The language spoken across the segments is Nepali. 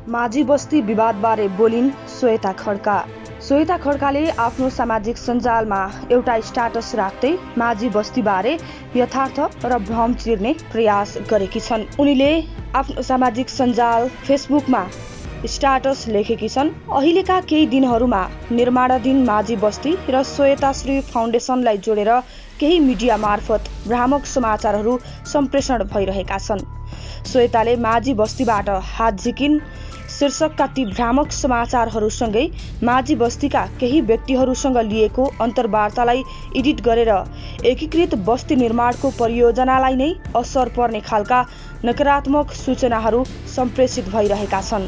माझी बस्ती विवादबारे बोलिन् श्वेता खड्का। श्वेता खड्काले आफ्नो सामाजिक सञ्जालमा एउटा स्ट्याटस राख्दै माझी बस्तीबारे यथार्थ र भ्रम चिर्ने प्रयास गरेकी छन्। उनीले आफ्नो सामाजिक सञ्जाल फेसबुकमा स्ट्याटस लेखेकी छन्। अहिलेका केही दिनहरूमा निर्माणाधीन माझी बस्ती र श्वेताश्री फाउन्डेसनलाई जोडेर केही मिडिया मार्फत भ्रामक समाचारहरू सम्प्रेषण भइरहेका छन्। श्वेताले माझी बस्तीबाट हात झिकिन् शीर्षकका ती भ्रामक समाचारहरूसँगै माझी बस्तीका केही व्यक्तिहरूसँग लिएको अन्तर्वार्तालाई एडिट गरेर एकीकृत बस्ती निर्माणको परियोजनालाई नै असर पर्ने खालका नकारात्मक सूचनाहरू सम्प्रेषित भइरहेका छन्।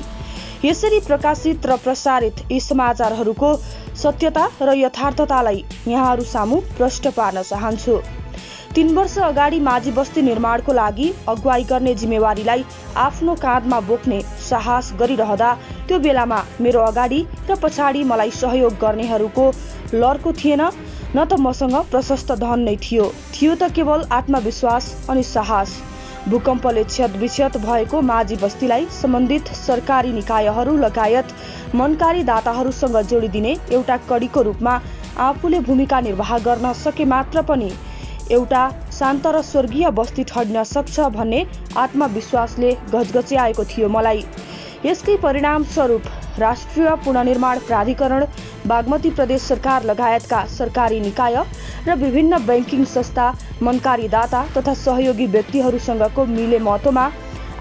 यसरी प्रकाशित र प्रसारित यी समाचारहरूको सत्यता र यथार्थतालाई यहाँहरू सामु प्रष्ट पार्न चाहन्छु। 3 वर्ष अगाडि माझी बस्ती निर्माणको लागि अगुवाई गर्ने जिम्मेवारीलाई आफ्नो काँधमा बोक्ने साहस गरिरहँदा त्यो बेलामा मेरो अगाडि र पछाडि मलाई सहयोग गर्नेहरूको लर्को थिएन, न त मसँग प्रशस्त धन नै थियो त केवल आत्मविश्वास अनि साहस। भूकम्पले क्षतविक्षत भएको माझी बस्तीलाई सम्बन्धित सरकारी निकायहरू लगायत मनकारी दाताहरूसँग जोडिदिने एउटा कडीको रूपमा आफूले भूमिका निर्वाह गर्न सके मात्र पनि एउटा शान्त र स्वर्गीय बस्ती ठड्न सक्छ भन्ने आत्मविश्वासले गजगच्याएको थियो मलाई। यसकै परिणाम स्वरूप राष्ट्रिय पुनर्निर्माण प्राधिकरण, बागमती प्रदेश सरकार लगायतका सरकारी निकाय र विभिन्न बैंकिङ संस्था, मनकारी दाता तथा सहयोगी व्यक्तिहरूसँगको मिलेमतोमा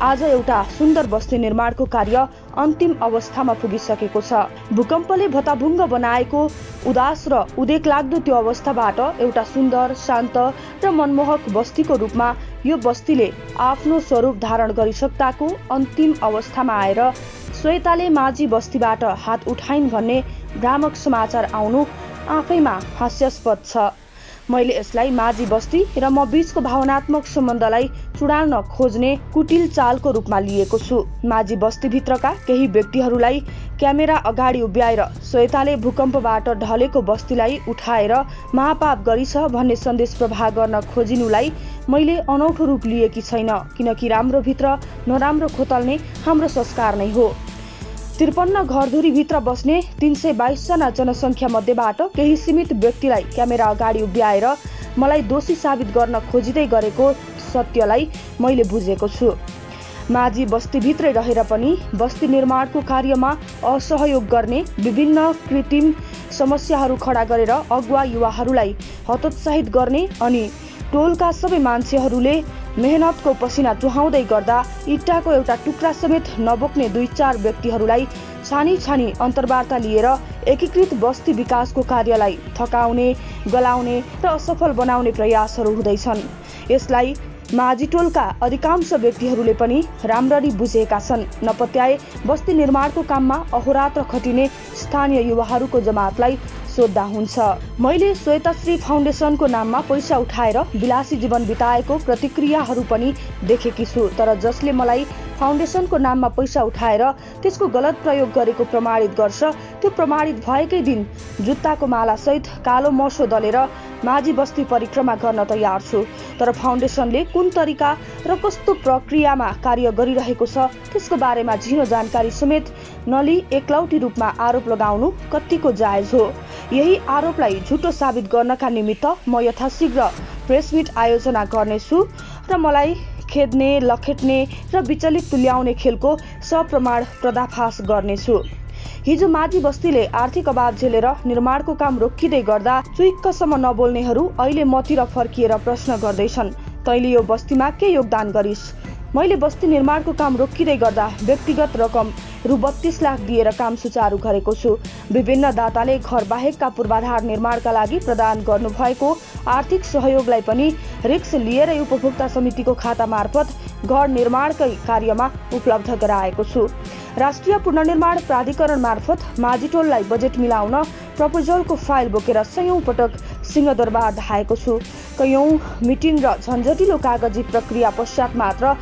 आज एउटा सुन्दर बस्ती निर्माणको कार्य अन्तिम अवस्थामा पुगिसकेको छ। भूकम्पले भताभुङ्ग बनाएको उदास र उदेक लाग्दो त्यो अवस्थाबाट एउटा सुन्दर, शान्त र मनमोहक बस्तीको रूपमा यो बस्तीले आफ्नो स्वरूप धारण गरिसक्दाको अन्तिम अवस्थामा आएर श्वेताले माझी बस्तीबाट हात उठाइन् भन्ने भ्रामक समाचार आउनु आफैमा हास्यास्पद छ। मैले यसलाई माझी बस्ती र म बीचको भावनात्मक सम्बन्धलाई चुडाल्न खोज्ने कुटिल चालको रूपमा लिएको छु। माझी बस्तीभित्रका केही व्यक्तिहरूलाई क्यामेरा अगाडि उभ्याएर श्वेताले भूकम्पबाट ढलेको बस्तीलाई उठाएर महापाप गरिछ भन्ने सन्देश प्रवाह गर्न खोजिनुलाई मैले अनौठो रूप लिएकी छैन, किनकि राम्रो भित्र नराम्रो खोतल्ने हाम्रो संस्कार नै हो। 53 घरधुरीभित्र बस्ने 322 जना जनसङ्ख्या मध्येबाट केही सीमित व्यक्तिलाई क्यामेरा अगाडि उभ्याएर मलाई दोषी साबित गर्न खोजिँदै गरेको सत्यलाई मैले बुझेको छु। माझी बस्तीभित्रै रहेर पनि बस्ती निर्माणको कार्यमा असहयोग गर्ने विभिन्न कृत्रिम समस्याहरू खडा गरेर अगुवा युवाहरूलाई हतोत्साहित गर्ने अनि टोलका सबै मान्छेहरूले मेहनतको पसिना चुहाउँदै गर्दा इट्टाको एउटा टुक्रा समेत नबोक्ने 2-4 व्यक्तिहरूलाई छानी अन्तर्वार्ता लिएर एकीकृत बस्ती विकासको कार्यलाई थकाउने, गलाउने र असफल बनाउने प्रयासहरू हुँदैछन्। यसलाई माझी टोलका अधिकांश व्यक्तिहरूले पनि राम्ररी बुझेका छन्। नपत्याए बस्ती निर्माणको काममा अहोरात्र खटिने स्थानीय युवाहरूको जमातलाई सोध्दा हुन्छ। मैले श्वेताश्री फाउन्डेसनको नाममा पैसा उठाएर विलासी जीवन बिताएको प्रतिक्रियाहरू पनि देखेकी छु, तर जसले मलाई फाउन्डेसनको नाममा पैसा उठाएर त्यसको गलत प्रयोग गरेको प्रमाणित गर्छ, त्यो प्रमाणित भएकै दिन जुत्ताको मालासहित कालो मोसो दलेर माझी बस्ती परिक्रमा गर्न तयार छु। तर फाउन्डेसनले कुन तरिका र कस्तो प्रक्रियामा कार्य गरिरहेको छ त्यसको बारेमा झिनो जानकारी समेत नलिई एकलौटी रूपमा आरोप लगाउनु कतिको जायज हो। यही आरोपलाई झुटो साबित गर्नका निमित्त म यथाशीघ्र प्रेसमिट आयोजना गर्नेछु र मलाई खेद्ने, लखेट्ने र विचलित तुल्याउने खेलको सप्रमाण पर्दाफास गर्नेछु। हिजो माझी बस्तीले आर्थिक अभाव झेलेर निर्माणको काम रोकिँदै गर्दा चुइक्कसम्म नबोल्नेहरू अहिले मतिर फर्किएर प्रश्न गर्दैछन्, तैँले यो बस्तीमा के योगदान गरिस्? मैले बस्ती निर्माणको काम रोकिँदै गर्दा व्यक्तिगत रकम रु 32 लाख दिएर काम सुचारू गरेको छु। विभिन्न दाताले घर बाहेकका पूर्वाधार निर्माणका लागि प्रदान गर्नुभएको आर्थिक सहयोगलाई पनि रिक्स लिएर उपभोक्ता समितिको खाता मार्फत घर निर्माणकै कार्यमा उपलब्ध गराएको छु। राष्ट्रिय पुनर्निर्माण प्राधिकरण मार्फत माझी टोललाई बजेट मिलाउन प्रपोजलको फाइल बोकेर 100औं पटक सिंहदरबार धाएको छु। कयौं मिटिङ र झन्झटिलो कागजी प्रक्रिया पश्चात मात्र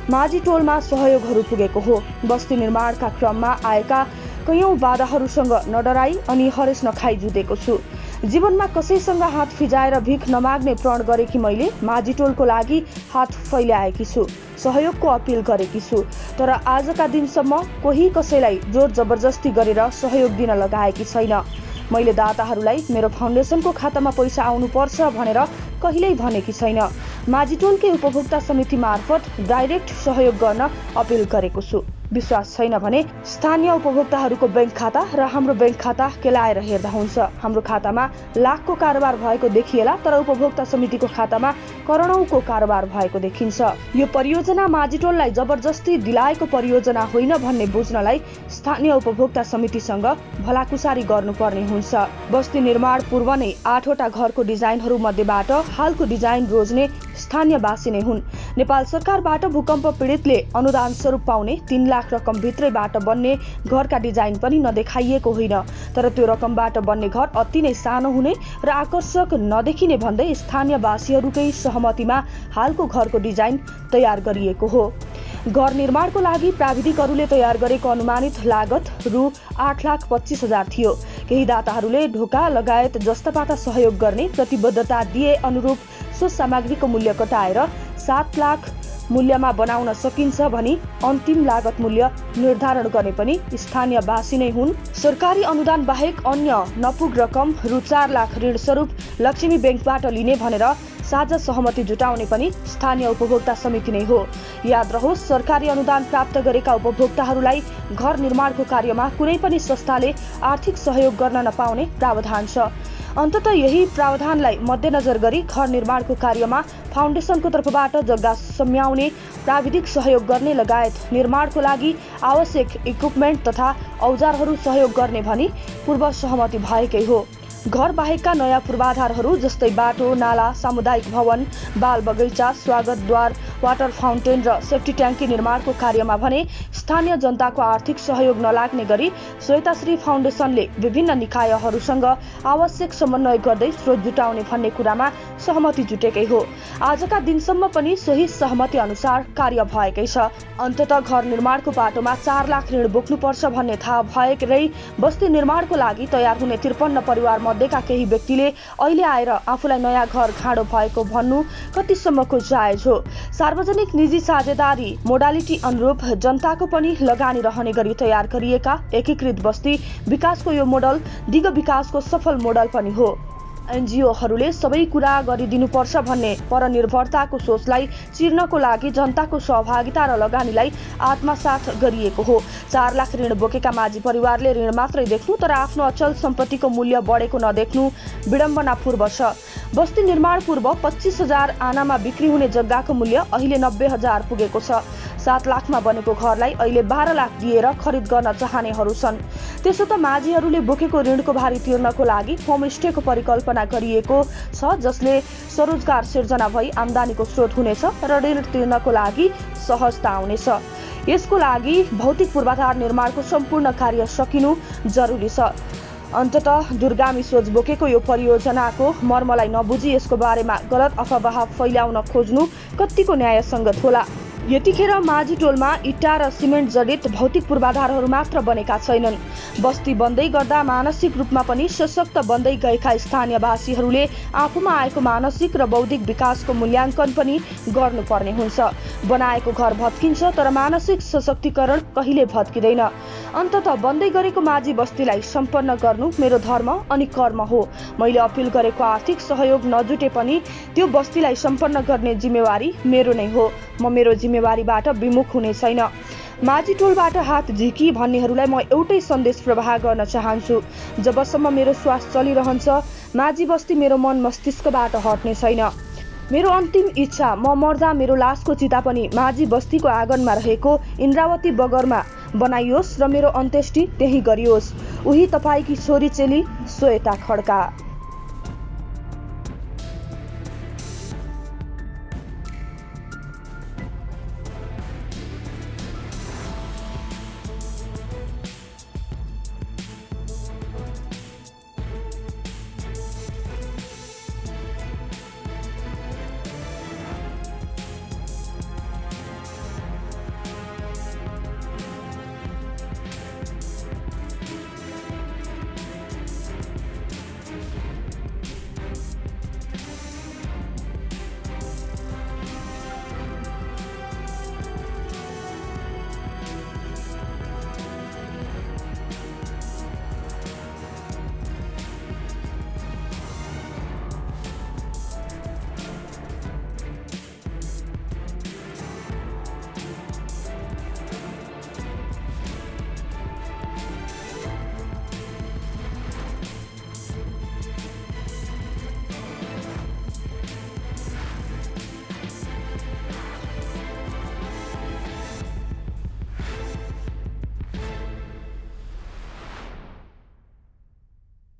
माझी टोलमा सहयोगहरू पुगेको हो। बस्ती निर्माणका क्रममा आएका कयौं बाधाहरूसँग नडराई अनि हरेस नखाई जुधेको छु। जीवनमा कसैसँग हात फिजाएर भिख नमाग्ने प्रण गरेकी मैले माझीटोलको लागि हात फैल्याएकी छु, सहयोगको अपिल गरेकी छु। तर आजका दिनसम्म कोही कसैलाई जोर जबरजस्ती गरेर सहयोग दिन लगाएकी छैन। मैले दाताहरूलाई मेरो फाउन्डेसनको खातामा पैसा आउनुपर्छ भनेर कहिल्यै भनेकी छैन। माझीटोलकै उपभोक्ता समिति मार्फत डाइरेक्ट सहयोग गर्न अपिल गरेको छु। विश्वास छैन भने स्थानीय उपभोक्ताहरूको बैंक खाता र हाम्रो बैंक खाता केलाएर हेर्दा हुन्छ। हाम्रो खातामा लाखको कारोबार भएको देखिएला, तर उपभोक्ता समितिको खातामा करोडौंको कारोबार भएको देखिन्छ। यो परियोजना माझीटोललाई जबरजस्ती दिलाएको परियोजना होइन भन्ने बुझ्नलाई स्थानीय उपभोक्ता समितिसँग भलाकुसारी गर्नुपर्ने हुन्छ। बस्ती निर्माण पूर्व नै 8 वटा घरको डिजाइनहरू मध्येबाट हालको डिजाइन रोज्ने स्थानीयवासी नै हुन्। नेपाल सरकारबाट भूकम्प पीडितले अनुदान स्वरूप पाउने 3 लाख रकम भित्रैबाट बन्ने घरका डिजाइन पनि नदेखाइएको होइन, तर त्यो रकमबाट बन्ने घर अति नै सानो हुने र आकर्षक नदेखिने भन्दै स्थानीयवासीहरूकै सहमतिमा हालको घरको डिजाइन तयार गरिएको हो। घर निर्माणको लागि प्राविधिकहरूले तयार गरेको अनुमानित लागत रु 8,25,000 थियो। केही दाताहरूले ढोका लगायत जस्तापाता सहयोग गर्ने प्रतिबद्धता दिए अनुरूप सो सामग्रीको मूल्य घटाएर 7 लाख मूल्यमा बनाउन सकिन्छ भनी अन्तिम लागत मूल्य निर्धारण गर्ने पनि स्थानीयवासी नै हुन्। सरकारी अनुदान बाहेक अन्य नपुग रकम रु 4 लाख ऋण स्वरूप लक्ष्मी बैंकबाट लिने भनेर साझा सहमति जुटाउने पनि स्थानीय उपभोक्ता समिति नै हो। याद रहोस्, सरकारी अनुदान प्राप्त गरेका उपभोक्ताहरूलाई घर निर्माणको कार्यमा कुनै पनि संस्थाले आर्थिक सहयोग गर्न नपाउने प्रावधान छ। अन्ततः यही प्रावधानलाई मध्यनजर गरी घर निर्माणको कार्यमा फाउन्डेसनको तर्फबाट जग्गा सम्याउने, प्राविधिक सहयोग गर्ने लगायत निर्माणको लागि आवश्यक इक्विपमेन्ट तथा औजारहरू सहयोग गर्ने भनी पूर्व सहमति भएकै हो। घर बाहेकका नयाँ पूर्वाधारहरू जस्तै बाटो, नाला, सामुदायिक भवन, बाल बगैँचा, स्वागतद्वार, वाटर फाउन्टेन र सेफ्टी ट्याङ्की निर्माणको कार्यमा भने स्थानीय जनताको आर्थिक सहयोग नलाग्ने गरी श्वेताश्री फाउन्डेसनले विभिन्न निकायहरूसँग आवश्यक समन्वय गर्दै स्रोत जुटाउने भन्ने कुरामा सहमति जुटेकै हो। आजका दिनसम्म पनि सोही सहमति अनुसार कार्य भएकै छ। अन्ततः घर निर्माणको बाटोमा 4 लाख ऋण बोक्नुपर्छ भन्ने थाहा भएकै बस्ती निर्माणको लागि तयार हुने 53 परिवार मध्येका केही व्यक्तिले अहिले आएर आफूलाई नयाँ घर खाँडो भएको भन्नु कतिसम्मको जायज हो। सार्वजनिक निजी साझेदारी मोडालिटी अनुरूप जनताको पनि लगानी रहने गरी तयार गरिएका एकीकृत बस्ती विकासको यो मोडल दिगो विकासको सफल मोडल पनि हो। एनजिओहरूले सबै कुरा गरिदिनुपर्छ भन्ने परनिर्भरताको सोचलाई चिर्नको लागि जनताको सहभागिता र लगानीलाई आत्मसात गरिएको हो। 4 लाख ऋण बोकेका माझी परिवारले ऋण मात्रै देख्नु तर आफ्नो अचल सम्पत्तिको मूल्य बढेको नदेख्नु विडम्बनापूर्व छ। बस्ती निर्माण पूर्व 25,000 आनामा बिक्री हुने जग्गाको मूल्य अहिले 90,000 पुगेको छ। 7 लाखमा बनेको घरलाई अहिले 12 लाख दिएर खरिद गर्न चाहनेहरू छन्। त्यसो त माझीहरूले बोकेको ऋणको भारी तिर्नको लागि होमस्टेको परिकल्पना गरिएको छ, जसले स्वरोजगार सिर्जना भई आम्दानीको स्रोत हुनेछ र ऋण तिर्नको लागि सहजता आउनेछ। यसको लागि भौतिक पूर्वाधार निर्माणको सम्पूर्ण कार्य सकिनु जरुरी छ। अन्ततः दूरगामी सोच बोकेको यो परियोजनाको मर्मलाई नबुझी यसको बारेमा गलत अफवाह फैल्याउन खोज्नु कतिको न्यायसङ्गत होला। यतिखेर माझीटोलमा इट्टा र सिमेन्ट जडित भौतिक पूर्वाधारहरू मात्र बनेका छैनन्। बस्ती बन्दै गर्दा मानसिक रूपमा पनि सशक्त बन्दै गएका स्थानीयवासीहरूले आफूमा आएको मानसिक र बौद्धिक विकासको मूल्याङ्कन पनि गर्नुपर्ने हुन्छ। बनाएको घर भत्किन्छ तर मानसिक सशक्तिकरण कहिले भत्किँदैन। अन्ततः बन्दै गरेको माझी बस्तीलाई सम्पन्न गर्नु मेरो धर्म अनि कर्म हो। मैले अपिल गरेको आर्थिक सहयोग नजुटे पनि त्यो बस्तीलाई सम्पन्न गर्ने जिम्मेवारी मेरो नै हो। म मेरो जिम्मेवारीबाट विमुख हुने छैन। माझीटोलबाट हात झिकी भन्नेहरूलाई म एउटै सन्देश प्रवाह गर्न चाहन्छु। जबसम्म मेरो श्वास चलिरहन्छ माझी बस्ती मेरो मन मस्तिष्कबाट हट्ने छैन। मेरो अन्तिम इच्छा म मर्दा मेरो लासको चिता पनि माझी बस्तीको आँगनमा रहेको इन्द्रावती बगरमा बनाइयोस् र मेरो अन्त्येष्टि त्यही गरियोस्। उही तपाईकी छोरी चेली श्वेता खड्का।